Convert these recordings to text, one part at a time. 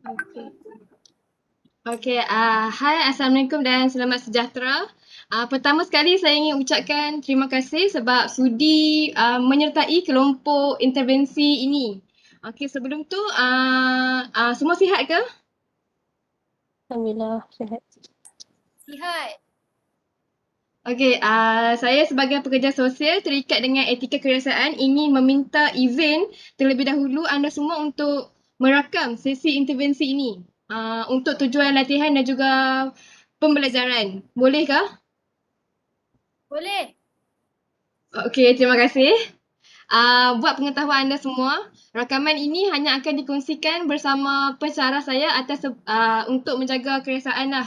Okey. Okey, hai, Assalamualaikum dan selamat sejahtera. Pertama sekali saya ingin ucapkan terima kasih sebab sudi menyertai kelompok intervensi ini. Okey, sebelum tu semua sihat ke? Alhamdulillah, sihat. Sihat. Okey, saya sebagai pekerja sosial terikat dengan etika kebiasaan ingin meminta izin terlebih dahulu anda semua untuk merakam sesi intervensi ini untuk tujuan latihan dan juga pembelajaran. Bolehkah? Boleh. Okey, terima kasih. Buat pengetahuan anda semua, rakaman ini hanya akan dikongsikan bersama pensyarah saya untuk menjaga keresaan lah.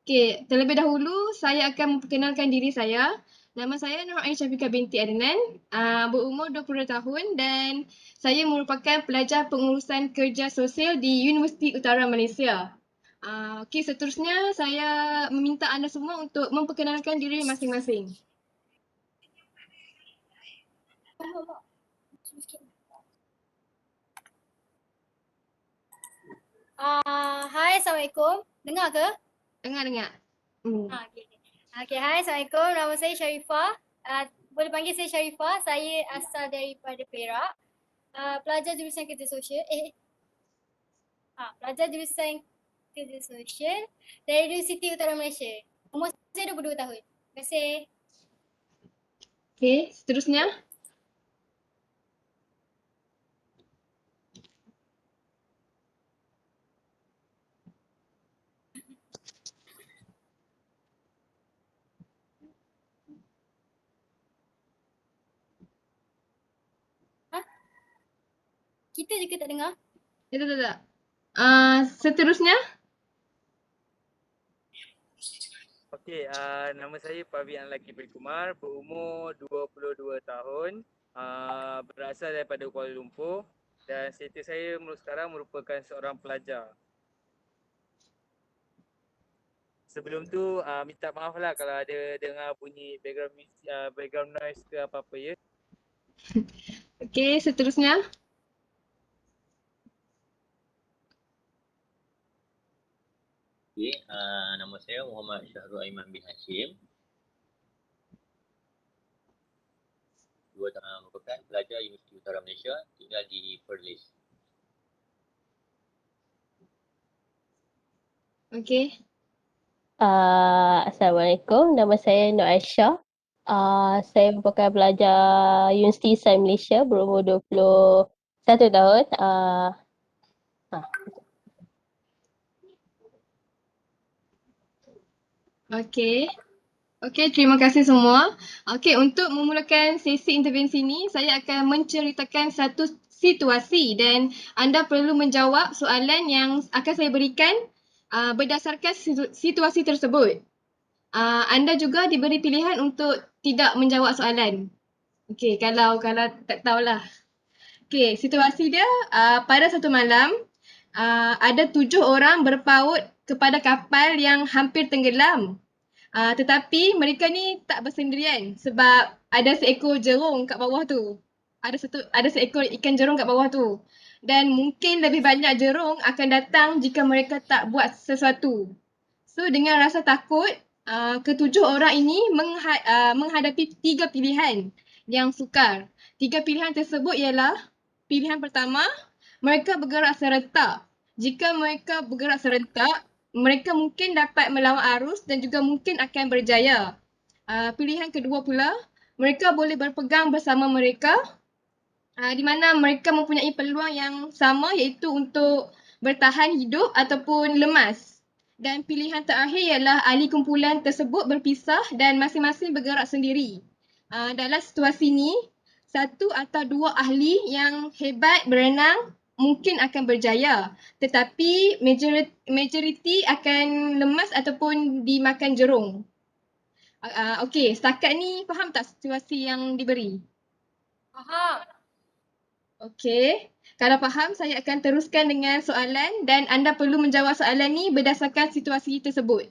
Okey, terlebih dahulu saya akan memperkenalkan diri saya. Nama saya Nur Ain Syafiqah binti Adnan, berumur 22 tahun dan saya merupakan pelajar pengurusan kerja sosial di Universiti Utara Malaysia. Okey, seterusnya saya meminta anda semua untuk memperkenalkan diri masing-masing. Hai, Assalamualaikum. Dengar ke? Dengar. Okey. Okey, hai, Assalamualaikum. Nama saya Sharifah. Boleh panggil saya Sharifah. Saya asal daripada Perak. Pelajar jurusan kerja sosial. Pelajar jurusan kerja sosial dari Universiti Utara Malaysia. Umur saya 22 tahun. Terima kasih. Okey, seterusnya. Kita je ke tak dengar? Tak. Seterusnya. Okey, nama saya Pavian Laki Kumar, berumur 22 tahun, berasal daripada Kuala Lumpur dan status saya sekarang merupakan seorang pelajar. Sebelum tu minta maaf lah kalau ada dengar bunyi background noise ke apa-apa ya. Okey, seterusnya. Okay, nama saya Muhammad Syahrul Aiman bin Hashim. Merupakan pelajar Universiti Utara Malaysia, tinggal di Perlis. Okey. Assalamualaikum, nama saya Nur Aisyah. Saya merupakan pelajar Universiti Sains Malaysia, berumur 21 tahun. Okey, terima kasih semua. Okey, untuk memulakan sesi intervensi ini, saya akan menceritakan satu situasi dan anda perlu menjawab soalan yang akan saya berikan berdasarkan situasi tersebut. Anda juga diberi pilihan untuk tidak menjawab soalan. Okey, kalau tak tahulah. Okey, situasi dia pada satu malam ada 7 orang berpaut kepada kapal yang hampir tenggelam. Tetapi mereka ni tak bersendirian sebab ada seekor jerung kat bawah tu. Ada seekor ikan jerung kat bawah tu. Dan mungkin lebih banyak jerung akan datang jika mereka tak buat sesuatu. So dengan rasa takut, ketujuh orang ini menghadapi 3 pilihan yang sukar. 3 pilihan tersebut ialah pilihan pertama, mereka bergerak serentak. Jika mereka bergerak serentak, mereka mungkin dapat melawan arus dan juga mungkin akan berjaya. Pilihan kedua pula, mereka boleh berpegang bersama mereka di mana mereka mempunyai peluang yang sama iaitu untuk bertahan hidup ataupun lemas. Dan pilihan terakhir ialah ahli kumpulan tersebut berpisah dan masing-masing bergerak sendiri. Dalam situasi ini, satu atau dua ahli yang hebat berenang mungkin akan berjaya. Tetapi majoriti akan lemas ataupun dimakan jerung. Okey, setakat ni faham tak situasi yang diberi? Faham. Okey, kalau faham saya akan teruskan dengan soalan dan anda perlu menjawab soalan ni berdasarkan situasi tersebut.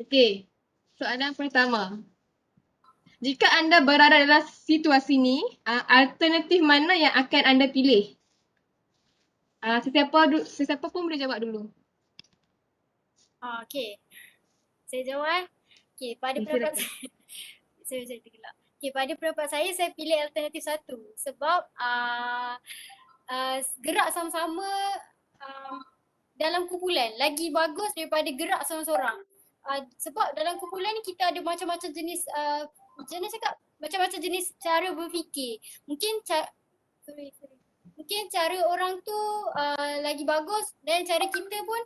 Okey, soalan pertama. Jika anda berada dalam situasi ni, alternatif mana yang akan anda pilih? Sesiapa pun boleh jawab dulu. Okay. Saya jawab. Okay, pada pendapat Silakan. saya tergelak. Okay, pada pendapat saya pilih alternatif 1 sebab gerak sama-sama dalam kumpulan lagi bagus daripada gerak seorang-seorang. Sebab dalam kumpulan ni kita ada macam-macam jenis macam-macam jenis cara berfikir. Mungkin mungkin cara orang tu lagi bagus dan cara kita pun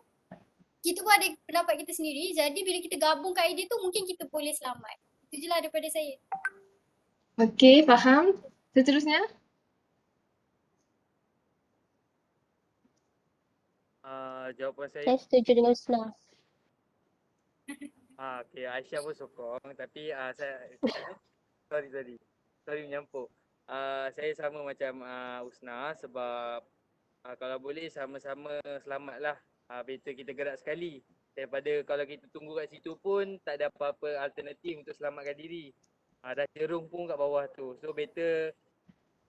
ada pendapat kita sendiri. Jadi bila kita gabungkan idea tu mungkin kita boleh selamat. Itu je lah daripada saya. Okey, faham. Seterusnya? Jawapan saya Saya setuju dengan Husna. okey, Aisyah pun sokong tapi sorry menyampuk. Saya sama macam Usna sebab kalau boleh sama-sama selamatlah. Better kita gerak sekali daripada kalau kita tunggu kat situ pun tak ada apa-apa alternatif untuk selamatkan diri. Dah cerung pun kat bawah tu. So better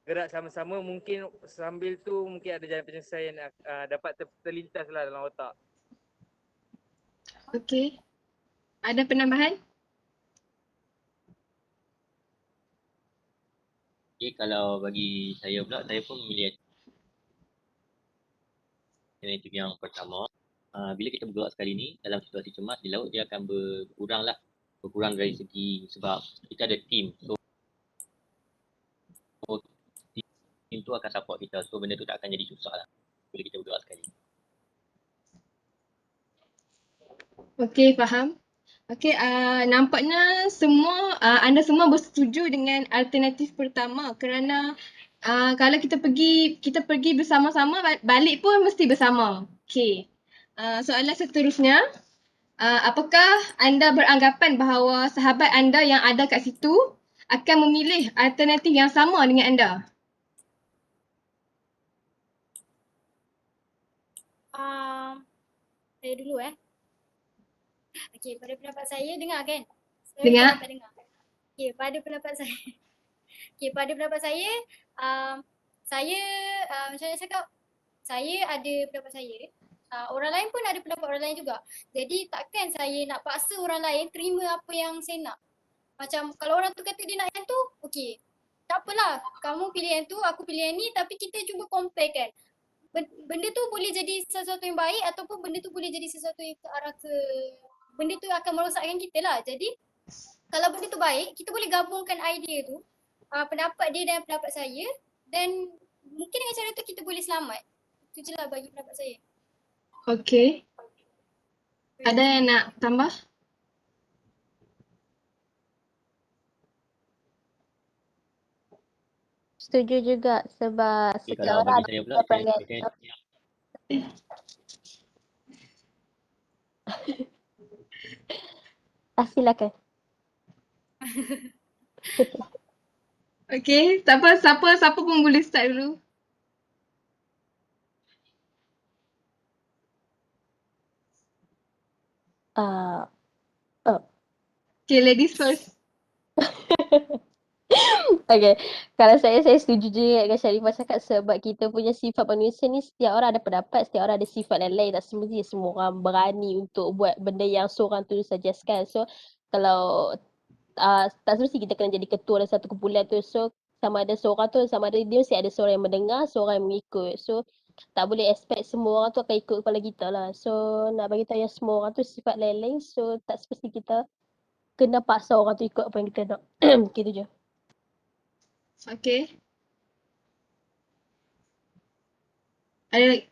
gerak sama-sama, mungkin sambil tu mungkin ada jalan penyelesaian dapat terlintas lah dalam otak. Okey. Ada penambahan? Okay, kalau bagi saya pula, saya pun memilih alternatif yang pertama. Bila kita bergerak sekali ni dalam situasi cemas di laut, dia akan berkurang dari segi sebab kita ada team. So team tu akan support kita. So benda tu tak akan jadi susah lah bila kita bergerak sekali. Okey, faham. Okey, nampaknya anda semua bersetuju dengan alternatif pertama kerana kalau kita pergi bersama-sama, balik pun mesti bersama. Okey. Soalan seterusnya, apakah anda beranggapan bahawa sahabat anda yang ada kat situ akan memilih alternatif yang sama dengan anda? Saya dulu Okey, pada pendapat saya dengar kan? Saya Dengar. tak dengar. Okey, pada pendapat saya. Okey, pada pendapat saya, saya macam mana cakap? Saya ada pendapat saya. Orang lain pun ada pendapat orang lain juga. Jadi takkan saya nak paksa orang lain terima apa yang saya nak. Macam kalau orang tu kata dia nak yang tu, okey. Tak apalah, kamu pilih yang tu, aku pilih yang ni, tapi kita cuba compare kan. Benda tu boleh jadi sesuatu yang baik ataupun benda tu boleh jadi sesuatu yang benda tu akan merosakkan kita lah. Jadi kalau benda tu baik, kita boleh gabungkan idea tu, pendapat dia dan pendapat saya, dan mungkin dengan cara tu kita boleh selamat. Itu je lah bagi pendapat saya. Okey. Ada yang nak tambah? Setuju juga sebab Okay, setiap kalau orang bagi ada saya pula, preference. Silakan. Okey, tak apa, siapa pun boleh start dulu. Uh, Okay, ladies first. Okay, kalau saya setuju juga dengan Sharifah cakap sebab kita punya sifat manusia ni setiap orang ada pendapat, setiap orang ada sifat lain-lain. Tak semestinya semua orang berani untuk buat benda yang seorang tu suggestkan. So, kalau tak semesti kita kena jadi ketua dalam satu kumpulan tu. So, sama ada dia mesti ada seorang yang mendengar, seorang yang mengikut. So, tak boleh expect semua orang tu akan ikut kepala kita lah. So, nak bagi tahu yang semua orang tu sifat lain-lain. So, tak semesti kita kena paksa orang tu ikut apa yang kita nak. Gitu je. Okay. Ada lagi?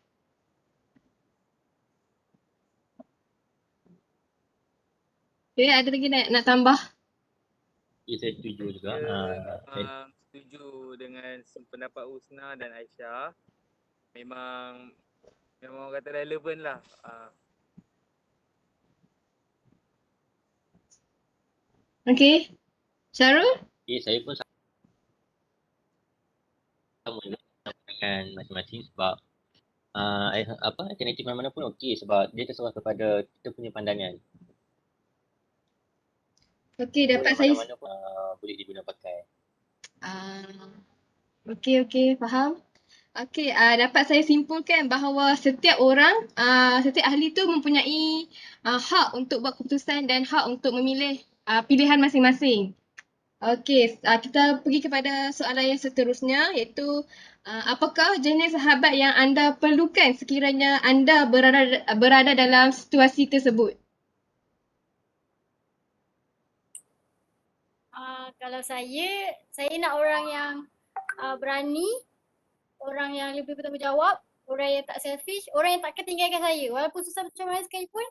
Okay, ada lagi nak tambah? Ya, saya setuju juga. Setuju dengan pendapat Usna dan Aisyah. Memang orang kata relevan lah. Okay. Syarul? Okay, saya pun sama juga dengan masing-masing sebab alternatif mana pun okey sebab dia terserah kepada kita punya pandangan. Okay, dapat so, saya. Mana-mana pun boleh diguna pakai. Okay, faham. Okey, dapat saya simpulkan bahawa setiap orang, setiap ahli tu mempunyai hak untuk buat keputusan dan hak untuk memilih pilihan masing-masing. Okey, kita pergi kepada soalan yang seterusnya iaitu apakah jenis sahabat yang anda perlukan sekiranya anda berada dalam situasi tersebut? Kalau saya nak orang yang berani, orang yang lebih bertanggungjawab, orang yang tak selfish, orang yang tak akan tinggalkan saya. Walaupun susah macam mana sekalipun,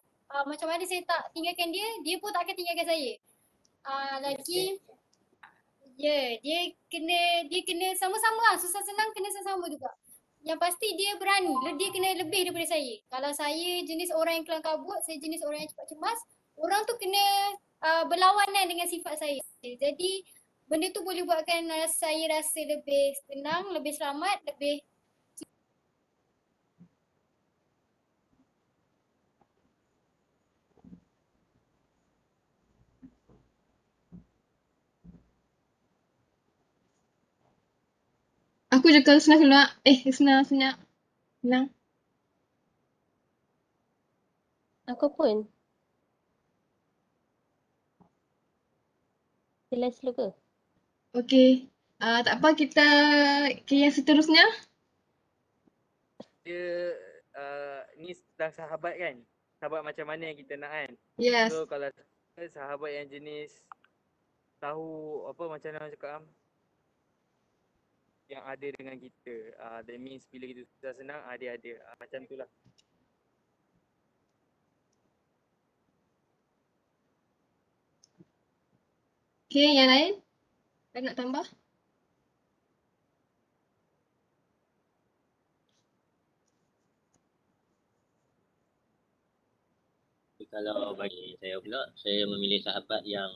macam mana saya tak tinggalkan dia, dia pun tak akan tinggalkan saya. Lagi, dia kena sama-sama lah, susah senang kena sama-sama juga. Yang pasti dia berani, dia kena lebih daripada saya. Kalau saya jenis orang yang kelam kabut, saya jenis orang yang cepat cemas, orang tu kena berlawanan dengan sifat saya. Jadi benda tu boleh buatkan saya rasa lebih tenang, lebih selamat, lebih Aku juga senang. Aku pun. Sila ke? Okey, tak apa kita ke yang seterusnya. Dia ni tentang sahabat kan. Sahabat macam mana yang kita nak kan. Yes. So kalau sahabat yang jenis tahu apa macam mana cakap yang ada dengan kita. That means bila kita susah senang dia ada. Macam tu lah. Okey, yang lain? Ada nak tambah? Kalau bagi saya pula, saya memilih sahabat yang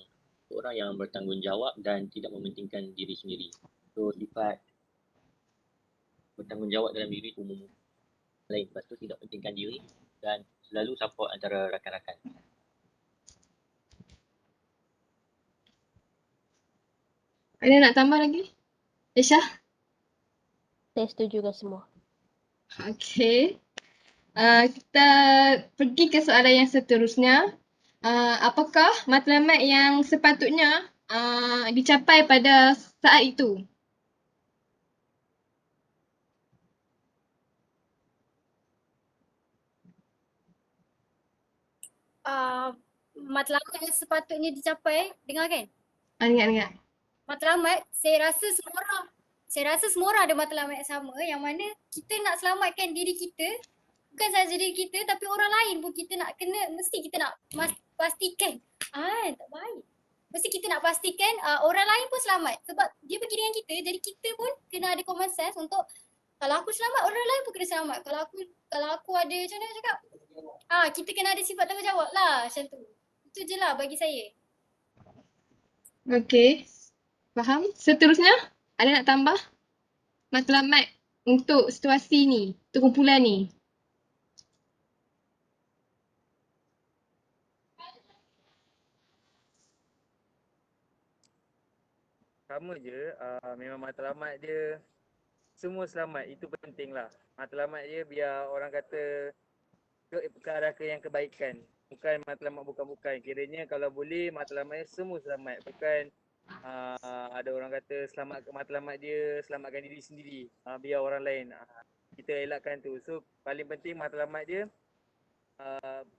orang yang bertanggungjawab dan tidak mementingkan diri sendiri. So sifat bertanggungjawab dalam diri umum lain. Lepas tu tidak pentingkan diri dan selalu support antara rakan-rakan. Ada nak tambah lagi? Aisyah? Saya setuju dengan semua. Okey. Kita pergi ke soalan yang seterusnya. Apakah matlamat yang sepatutnya dicapai pada saat itu? matlamat yang sepatutnya dicapai. Dengar kan? Ingat. Matlamat, saya rasa semua orang ada matlamat yang sama, yang mana kita nak selamatkan diri kita, bukan sahaja diri kita tapi orang lain pun kita nak mesti kita nak pastikan. Tak baik. Mesti kita nak pastikan orang lain pun selamat sebab dia pergi dengan kita, jadi kita pun kena ada common sense untuk kalau aku selamat, orang lain pun kena selamat. Kalau aku ada macam mana cakap? Kita kena ada sifat tanggungjawab lah macam tu. Itu je lah bagi saya. Okey. Faham? Seterusnya, ada nak tambah? Matlamat untuk situasi ni, untuk kumpulan ni. Sama je, memang matlamat dia semua selamat, itu penting lah. Matlamat dia biar orang kata ke arah ke yang kebaikan. Bukan matlamat bukan-bukan. Kiranya kalau boleh matlamat dia semua selamat. Bukan ada orang kata matlamat dia selamatkan diri sendiri. Biar orang lain. Kita elakkan tu. So paling penting matlamat dia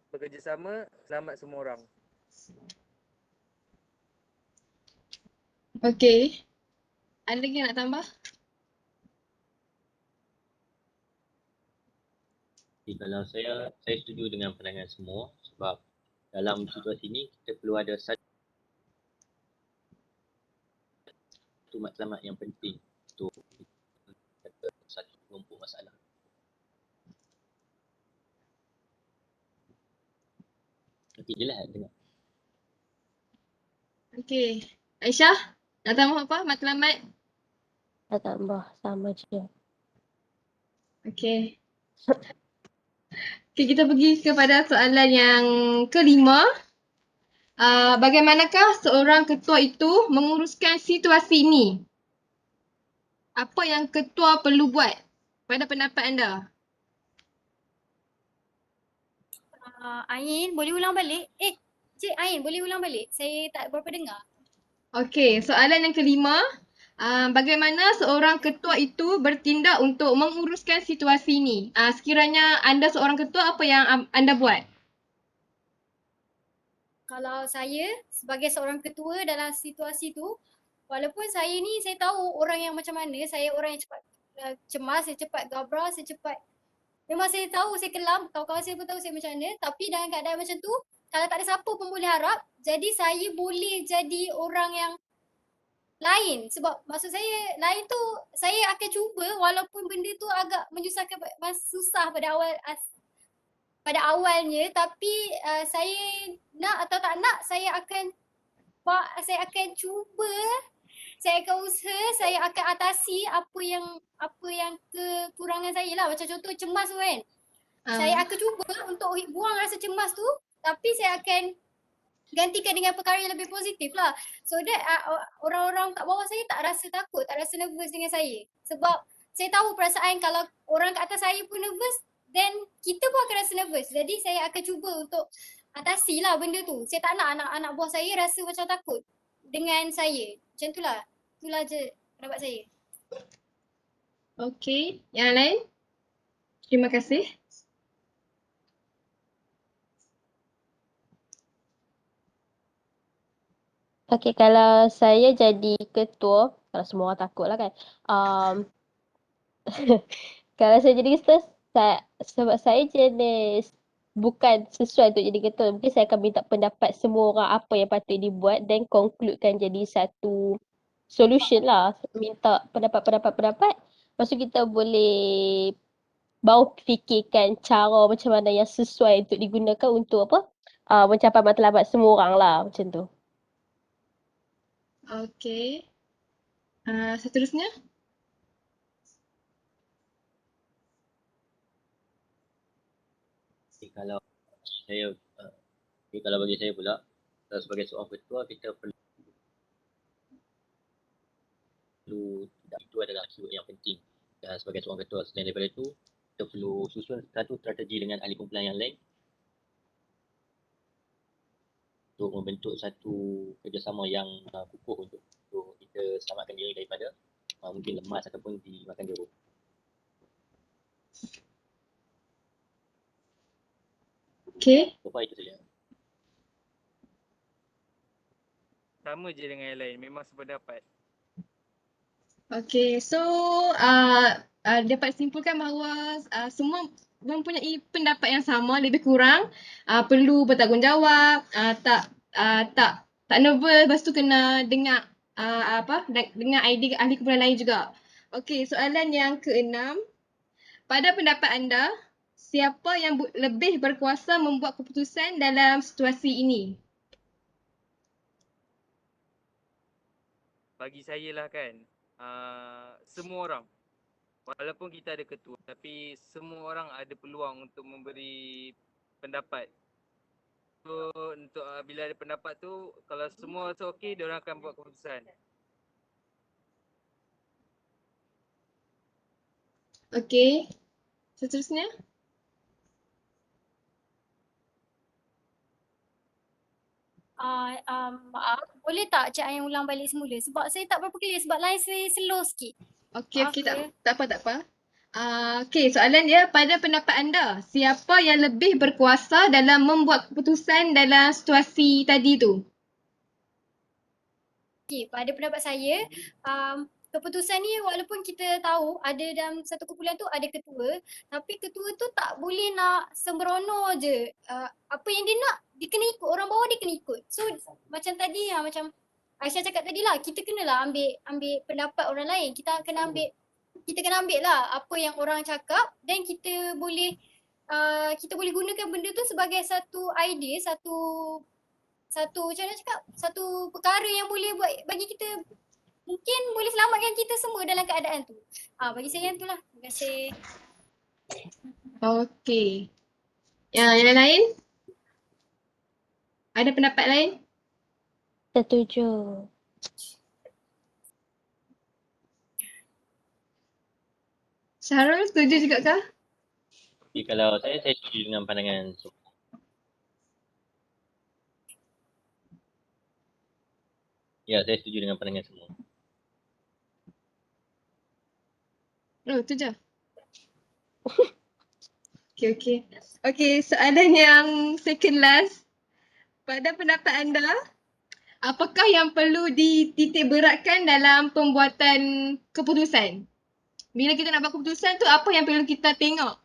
bekerjasama, selamat semua orang. Okey. Ada lagi nak tambah? Jadi kalau saya setuju dengan pandangan semua sebab dalam situasi ini kita perlu ada satu matlamat yang penting untuk satu kelompok masalah. Okey je lah dengar. Okey. Aisyah, nak tambah apa? Matlamat? Tak tambah, sama je. Okey. Okey, kita pergi kepada soalan yang kelima. Bagaimanakah seorang ketua itu menguruskan situasi ini? Apa yang ketua perlu buat pada pendapat anda? Ain, boleh ulang balik? Cik Ain, boleh ulang balik? Saya tak berapa dengar. Okey, soalan yang kelima. Bagaimana seorang ketua itu bertindak untuk menguruskan situasi ini? Sekiranya anda seorang ketua, apa yang anda buat? Kalau saya sebagai seorang ketua dalam situasi tu, walaupun saya ni saya tahu orang yang macam mana, saya orang yang cepat cemas, saya cepat gabra, saya cepat memang saya tahu saya kelam, kawan-kawan saya pun tahu saya macam mana, tapi dalam keadaan macam tu, kalau tak ada siapa pun boleh harap, jadi saya boleh jadi orang yang lain. Sebab maksud saya lain tu saya akan cuba walaupun benda tu agak menyusahkan, susah pada awalnya, tapi saya nak atau tak nak saya akan cuba, saya akan usaha, saya akan atasi apa yang kekurangan saya lah. Macam contoh cemas tu kan. Saya akan cuba untuk buang rasa cemas tu, tapi saya akan gantikan dengan perkara yang lebih positif lah. So that orang-orang kat bawah saya tak rasa takut, tak rasa nervous dengan saya. Sebab saya tahu perasaan kalau orang kat atas saya pun nervous, then kita pun akan rasa nervous. Jadi saya akan cuba untuk atasi lah benda tu. Saya tak nak anak-anak buah saya rasa macam takut dengan saya. Macam tu lah. Itulah je pendapat saya. Okey, yang lain? Terima kasih. Okay, kalau saya jadi ketua, kalau semua orang takut lah kan. Kalau saya jadi ketua, sebab saya jenis bukan sesuai untuk jadi ketua, mungkin saya akan minta pendapat semua orang apa yang patut dibuat dan concludekan jadi satu solution lah. Minta pendapat. Lepas tu kita boleh baru fikirkan cara macam mana yang sesuai untuk digunakan untuk apa? Mencapai matlamat semua orang lah macam tu. Okey. Seterusnya? Kalau saya kalau bagi saya pula, sebagai seorang ketua, kita perlu itu adalah keyword yang penting. Dan sebagai seorang ketua, selain daripada itu, kita perlu susun satu strategi dengan ahli kumpulan yang lain untuk membentuk satu kerjasama yang kukuh untuk kita selamatkan diri daripada mungkin lemas ataupun dimakan jeruk. Okey. So far itu saja. Sama je dengan yang lain, memang sependapat. Okey, so dapat simpulkan bahawa semua mempunyai pendapat yang sama lebih kurang, perlu bertanggungjawab, tak nervous, lepas tu kena dengar dengar idea ahli kumpulan lain juga. Okey, soalan yang keenam. Pada pendapat anda, siapa yang lebih berkuasa membuat keputusan dalam situasi ini? Bagi saya lah kan, semua orang, walaupun kita ada ketua, tapi semua orang ada peluang untuk memberi pendapat. So untuk bila ada pendapat tu, kalau semua rasa okey, diorang akan buat keputusan. Okey, seterusnya. Maaf, boleh tak Cik Ain ulang balik semula? Sebab saya tak berapa clear, sebab line saya slow sikit. Okey, Maaf ya. tak apa. Okey, soalan dia, pada pendapat anda, siapa yang lebih berkuasa dalam membuat keputusan dalam situasi tadi tu? Okey, pada pendapat saya, keputusan ni walaupun kita tahu ada dalam satu kumpulan tu ada ketua, tapi ketua tu tak boleh nak sembrono je. Apa yang dia nak, dia kena ikut. Orang bawah dia kena ikut. So macam tadi macam Aisyah cakap tadi lah, kita kenalah ambil pendapat orang lain. Kita kena ambil lah apa yang orang cakap, dan kita boleh gunakan benda tu sebagai satu idea, satu macam mana cakap, satu perkara yang boleh buat bagi kita, mungkin boleh selamatkan kita semua dalam keadaan tu. Bagi saya yang tu lah. Terima kasih. Okey. Yang lain? Ada pendapat lain? Syarul setuju juga kah? Jadi kalau saya setuju dengan pandangan ya, saya setuju dengan pandangan semua. Oh, tu je. Okay. Okay, soalan yang second last. Pada pendapat anda, apakah yang perlu dititik beratkan dalam pembuatan keputusan? Bila kita nak buat keputusan tu, apa yang perlu kita tengok?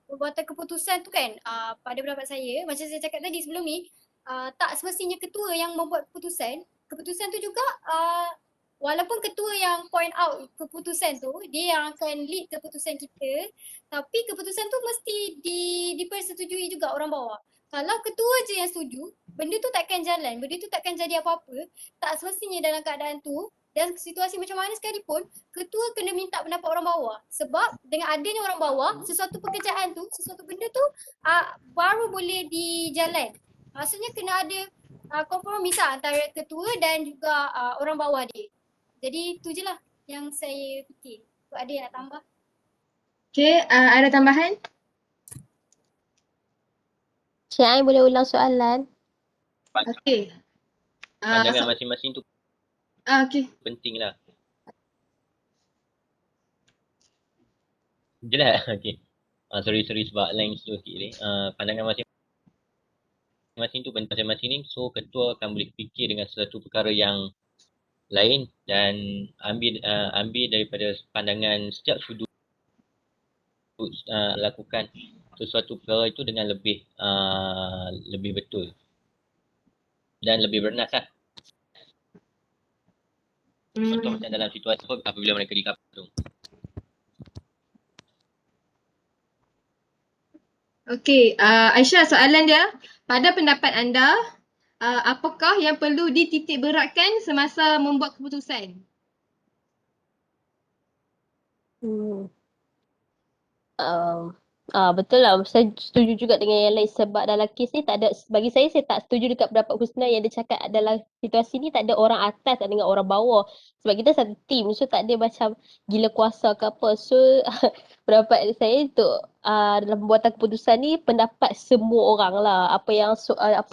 Pembuatan keputusan tu kan, pada pendapat saya, macam saya cakap tadi sebelum ni, tak semestinya ketua yang membuat keputusan. Keputusan tu juga walaupun ketua yang point out keputusan tu, dia yang akan lead keputusan kita, tapi keputusan tu mesti dipersetujui juga orang bawah. Kalau ketua je yang setuju, benda tu takkan jalan, benda tu takkan jadi apa-apa. Tak semestinya dalam keadaan tu, dan situasi macam mana sekalipun, ketua kena minta pendapat orang bawah. Sebab dengan adanya orang bawah, sesuatu pekerjaan tu, sesuatu benda tu baru boleh dijalan. Maksudnya kena ada kompromi antara ketua dan juga orang bawah dia. Jadi tu je lah yang saya fikir. Tu ada yang nak tambah? Okay, ada tambahan? Cik Ain boleh ulang soalan? Okay. Pandangan masing-masing tu Okay. penting lah. Jelas? Okay. Sorry sebab line slow sikit ni. Pandangan masing-masing tu penting masing-masing ni. So ketua akan boleh fikir dengan sesuatu perkara yang lain dan ambil daripada pandangan setiap sudut lakukan sesuatu perkara itu dengan lebih betul dan lebih bernas lah. Contoh macam dalam situasi apabila mereka dikapung. Okay, Aisyah, soalan dia, pada pendapat anda, apakah yang perlu dititik beratkan semasa membuat keputusan? Betul lah. Saya setuju juga dengan yang lain sebab dalam kes ni tak ada, bagi saya tak setuju dekat pendapat Husna yang dia cakap dalam situasi ni tak ada orang atas dengan orang bawah. Sebab kita satu team, so tak ada macam gila kuasa ke apa. So pendapat saya untuk dalam pembuatan keputusan ni pendapat semua orang lah. Apa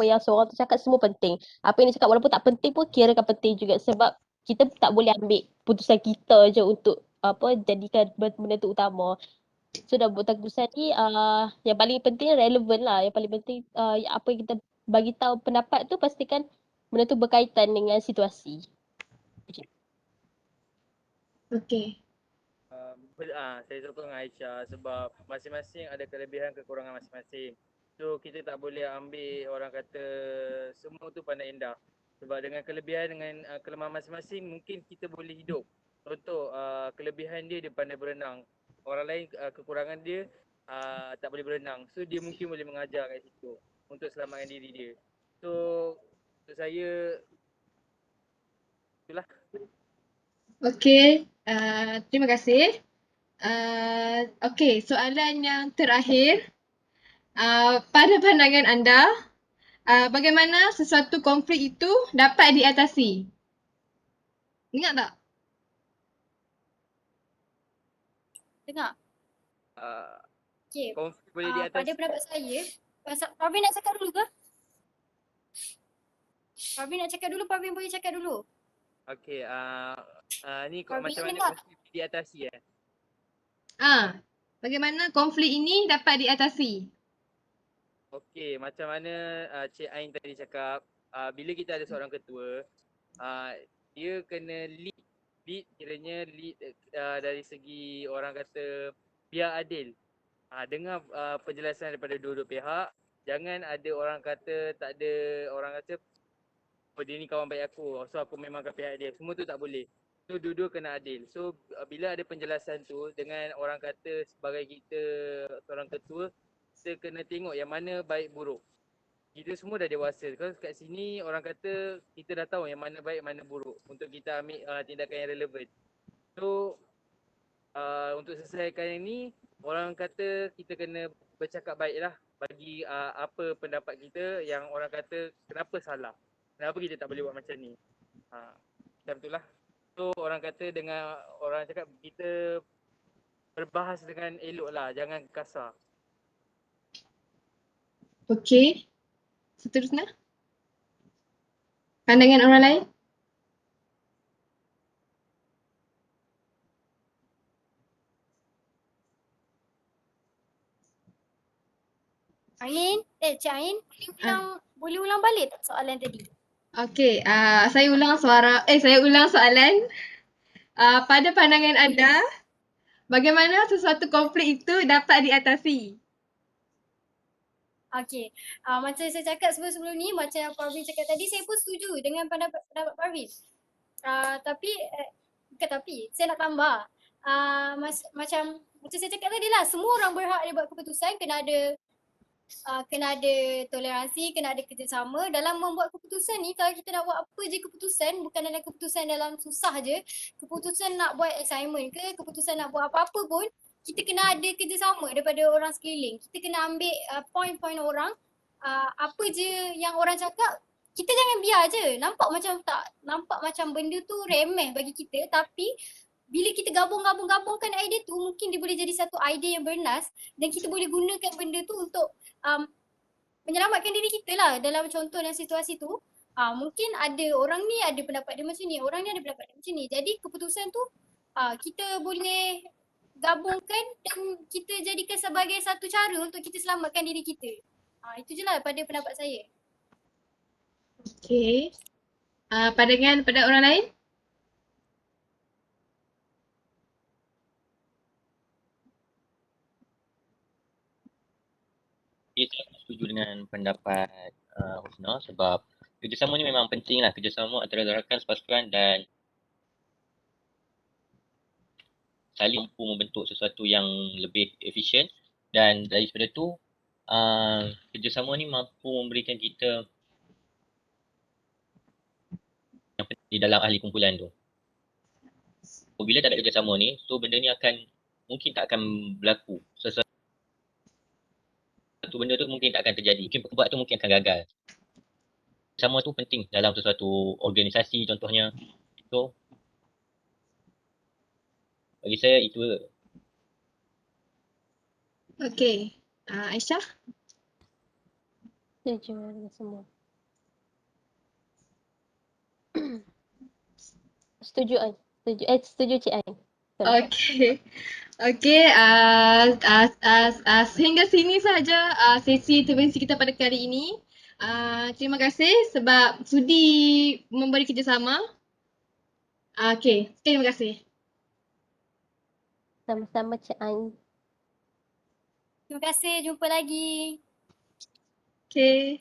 yang seorang tu cakap semua penting. Apa yang dia cakap walaupun tak penting pun kirakan penting juga sebab kita tak boleh ambil keputusan kita je untuk jadikan benda tu utama. So dalam buat keputusan ni yang paling penting relevan lah. Yang paling penting apa yang kita bagi tahu pendapat tu pastikan benda tu berkaitan dengan situasi. Okay. Saya sokong Aisyah sebab masing-masing ada kelebihan kekurangan masing-masing. So kita tak boleh ambil orang kata semua tu pandai indah. Sebab dengan kelebihan dengan kelemahan masing-masing mungkin kita boleh hidup. Contoh kelebihan dia pandai berenang. Orang lain kekurangan dia tak boleh berenang. So dia mungkin boleh mengajar kat situ untuk selamatkan diri dia. So untuk saya itulah. Okay, terima kasih. Okay, soalan yang terakhir. Pada pandangan anda, bagaimana sesuatu konflik itu dapat diatasi? Ingat tak? Dengar? Okay. Konflik boleh diatasi. Pada pendapat saya, Parvin nak cakap dulu ke? Parvin nak cakap dulu, Parvin boleh cakap dulu. Okay, ni Parvin macam mana dengar? konflik diatasi Bagaimana konflik ini dapat diatasi? Okey, macam mana Cik Ain tadi cakap, bila kita ada seorang ketua, dia kena lead kiranya lead dari segi orang kata biar adil. Dengar penjelasan daripada dua-dua pihak, jangan ada orang kata tak ada orang kata dia ni kawan baik aku, so aku memang ke pihak dia. Semua tu tak boleh. So dua-dua kena adil. So bila ada penjelasan tu dengan orang kata sebagai kita seorang ketua, kita kena tengok yang mana baik buruk. Kita semua dah dewasa. Kalau kat sini orang kata kita dah tahu yang mana baik mana buruk untuk kita ambil tindakan yang relevan. So untuk selesaikan yang ni, orang kata kita kena bercakap baiklah bagi apa pendapat kita yang orang kata kenapa salah. Kenapa kita tak boleh buat macam ni. Macam itulah. So So orang kata dengan orang cakap kita berbahas dengan elok lah, jangan kasar. Okey. Seterusnya. Pandangan orang lain? Cik Ain, boleh ulang balik tak soalan tadi? Okey, saya ulang soalan. Pada pandangan anda, bagaimana sesuatu konflik itu dapat diatasi? Okey, macam saya cakap sebelum ni, macam yang Parvin cakap tadi, saya pun setuju dengan pendapat Parvin. Saya nak tambah. Macam saya cakap tadi lah, semua orang berhak dia buat keputusan, kena ada toleransi, kena ada kerjasama. Dalam membuat keputusan ni, kalau kita nak buat apa je keputusan, bukan dalam keputusan dalam susah je, keputusan nak buat assignment ke, keputusan nak buat apa-apa pun, kita kena ada kerjasama daripada orang sekeliling. Kita kena ambil point-point orang, apa je yang orang cakap, kita jangan biar je. Nampak macam benda tu remeh bagi kita, tapi bila kita gabungkan idea tu, mungkin dia boleh jadi satu idea yang bernas dan kita boleh gunakan benda tu untuk menyelamatkan diri kita lah. Dalam contoh dan situasi tu, mungkin ada orang ni ada pendapat dia macam ni, orang ni ada pendapat dia macam ni. Jadi keputusan tu kita boleh gabungkan dan kita jadikan sebagai satu cara untuk kita selamatkan diri kita. Itu je lah pada pendapat saya. Okey. Pandangan pada orang lain? Saya setuju dengan pendapat Husna sebab kerjasama ni memang penting lah. Kerjasama antara rakan, sepasukan dan saling mampu membentuk sesuatu yang lebih efisien, dan daripada tu kerjasama ni mampu memberikan kita yang penting di dalam ahli kumpulan tu. Bila tak ada kerjasama ni, so benda ni mungkin tak akan berlaku. Satu benda tu mungkin tak akan terjadi. Mungkin perbuat tu mungkin akan gagal. Kerjasama tu penting dalam sesuatu organisasi contohnya. So bagi saya itu. Okey. Aisyah? Setuju dengan semua. Setuju Ain. Setuju Cik Ain. Okey. Okey, sehingga sini sahaja sesi intervensi kita pada kali ini. Terima kasih sebab sudi memberi kerjasama. Okey, terima kasih. Sama-sama Cik Ain. Terima kasih, jumpa lagi. Okey.